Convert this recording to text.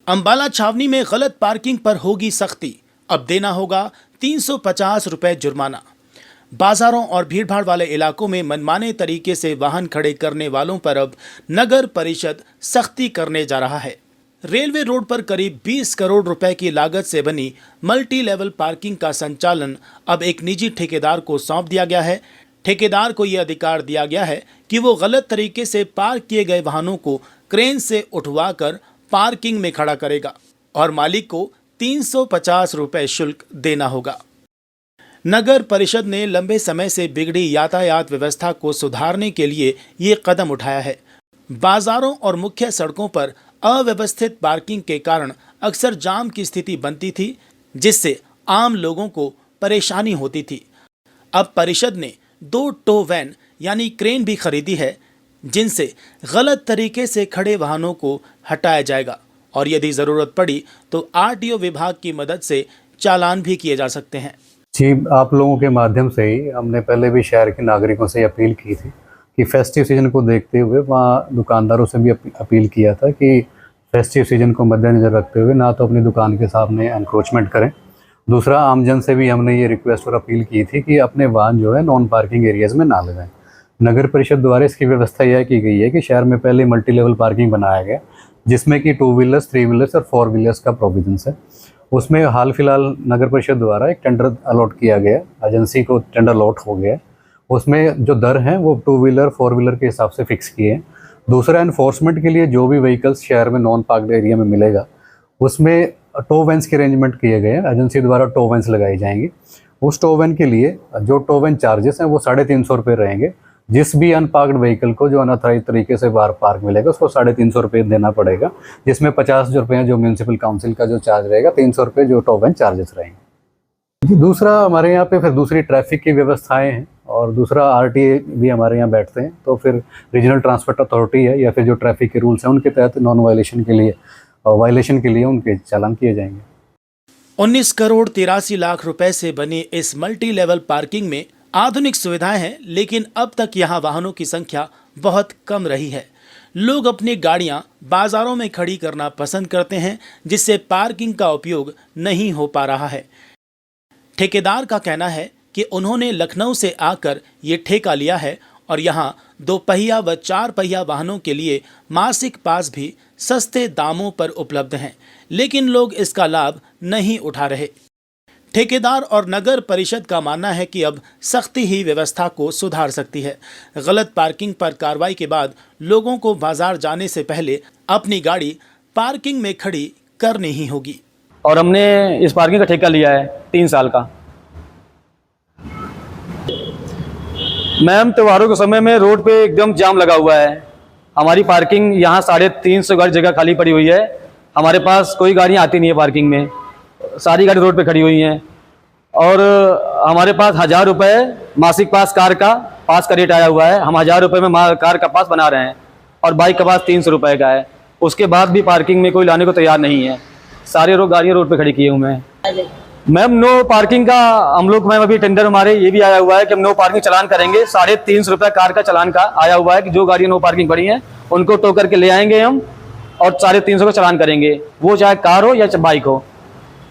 अंबाला छावनी में गलत पार्किंग पर होगी सख्ती, अब देना होगा 350 रुपए जुर्माना। बाजारों और भीड़भाड़ वाले इलाकों में मनमाने तरीके से वाहन खड़े करने वालों पर अब नगर परिषद सख्ती करने जा रहा है। रेलवे रोड पर करीब 20 करोड़ रुपए की लागत से बनी मल्टी लेवल पार्किंग का संचालन अब एक निजी ठेकेदार को सौंप दिया गया है। ठेकेदार को यह अधिकार दिया गया है कि वो गलत तरीके से पार्क किए गए वाहनों को क्रेन से उठवाकर पार्किंग में खड़ा करेगा और मालिक को 350 रुपए शुल्क देना होगा। नगर परिषद ने लंबे समय से बिगड़ी यातायात व्यवस्था को सुधारने के लिए ये कदम उठाया है। बाजारों और मुख्य सड़कों पर अव्यवस्थित पार्किंग के कारण अक्सर जाम की स्थिति बनती थी, जिससे आम लोगों को परेशानी होती थी। अब परिषद ने 2 टो वैन यानी क्रेन भी खरीदी है, जिनसे गलत तरीके से खड़े वाहनों को हटाया जाएगा और यदि ज़रूरत पड़ी तो आरटीओ विभाग की मदद से चालान भी किए जा सकते हैं। जी, आप लोगों के माध्यम से ही हमने पहले भी शहर के नागरिकों से अपील की थी कि फेस्टिव सीजन को देखते हुए वहाँ दुकानदारों से भी अपील किया था कि फेस्टिव सीजन को मद्देनज़र रखते हुए ना तो अपनी दुकान के सामने एनक्रोचमेंट करें। दूसरा, आमजन से भी हमने ये रिक्वेस्ट और अपील की थी कि अपने वाहन जो है नॉन पार्किंग एरियाज़ में ना लगाएं। नगर परिषद द्वारा इसकी व्यवस्था यह की गई है कि शहर में पहले मल्टी लेवल पार्किंग बनाया गया, जिसमें कि 2 व्हीलर्स, 3 व्हीलर्स और 4 व्हीलर्स का प्रोविजंस है। उसमें हाल फिलहाल नगर परिषद द्वारा एक टेंडर अलॉट किया गया, एजेंसी को टेंडर अलॉट हो गया। उसमें जो दर हैं वो 2 व्हीलर, 4 व्हीलर के हिसाब से फिक्स किए हैं। दूसरा, एनफोर्समेंट के लिए जो भी व्हीकल्स शहर में नॉन पार्कड एरिया में मिलेगा, उसमें टो वैन्स के अरेंजमेंट किए गए हैं। एजेंसी द्वारा टो वैन्स लगाई जाएंगी। उस टो वैन के लिए जो टो वैन चार्जेस हैं वो 350 रुपये रहेंगे। जिस भी अनपार्कड व्हीकल को जो अनऑथराइज तरीके से बाहर पार्क मिलेगा उसको 350 रुपये देना पड़ेगा, जिसमें 50 रुपये जो म्यूनसिपल काउंसिल का जो चार्ज रहेगा, 300 रुपये जो टो वैन चार्जेस रहेंगे। दूसरा, हमारे यहाँ पे फिर दूसरी ट्रैफिक की व्यवस्थाएं हैं और दूसरा आरटीए भी हमारे यहाँ बैठते हैं। तो फिर रीजनल ट्रांसपोर्ट अथॉरिटी है या फिर जो ट्रैफिक के रूल्स हैं उनके तहत नॉन वायलेशन के लिए उनके चालान किए जाएंगे। 19 करोड़ 83 लाख रुपए से बनी इस मल्टी लेवल पार्किंग में आधुनिक सुविधाएं हैं, लेकिन अब तक यहां वाहनों की संख्या बहुत कम रही है। लोग अपनी गाड़ियां बाजारों में खड़ी करना पसंद करते हैं, जिससे पार्किंग का उपयोग नहीं हो पा रहा है। ठेकेदार का कहना है कि उन्होंने लखनऊ से आकर ये ठेका लिया है और यहाँ 2 पहिया व 4 पहिया वाहनों के लिए मासिक पास भी सस्ते दामों पर उपलब्ध हैं, लेकिन लोग इसका लाभ नहीं उठा रहे। ठेकेदार और नगर परिषद का मानना है कि अब सख्ती ही व्यवस्था को सुधार सकती है। गलत पार्किंग पर कार्रवाई के बाद लोगों को बाजार जाने से पहले अपनी गाड़ी पार्किंग में खड़ी करनी ही होगी। और हमने इस पार्किंग का ठेका लिया है 3 साल का। मैम, त्योहारों के समय में रोड पे एकदम जाम लगा हुआ है। हमारी पार्किंग यहाँ 350 गाड़ी जगह खाली पड़ी हुई है। हमारे पास कोई गाड़ियाँ आती नहीं है पार्किंग में, सारी गाड़ी रोड पे खड़ी हुई हैं। और हमारे पास 1000 रुपये मासिक पास कार का पास का रेट आया हुआ है। हम 1000 रुपये में कार का पास बना रहे हैं और बाइक का पास 300 रुपये का है। उसके बाद भी पार्किंग में कोई लाने को तैयार नहीं है। सारे गाड़ियाँ रोड पे खड़ी किए हुए हैं। मैम, नो पार्किंग का हम लोग, मैम अभी टेंडर हमारे ये भी आया हुआ है कि हम नो पार्किंग चलान करेंगे। 350 रुपये कार का चलान का आया हुआ है कि जो गाड़ियाँ नो पार्किंग पड़ी हैं उनको टो करके ले आएंगे हम और 350 का चलान करेंगे, वो चाहे कार हो या बाइक हो।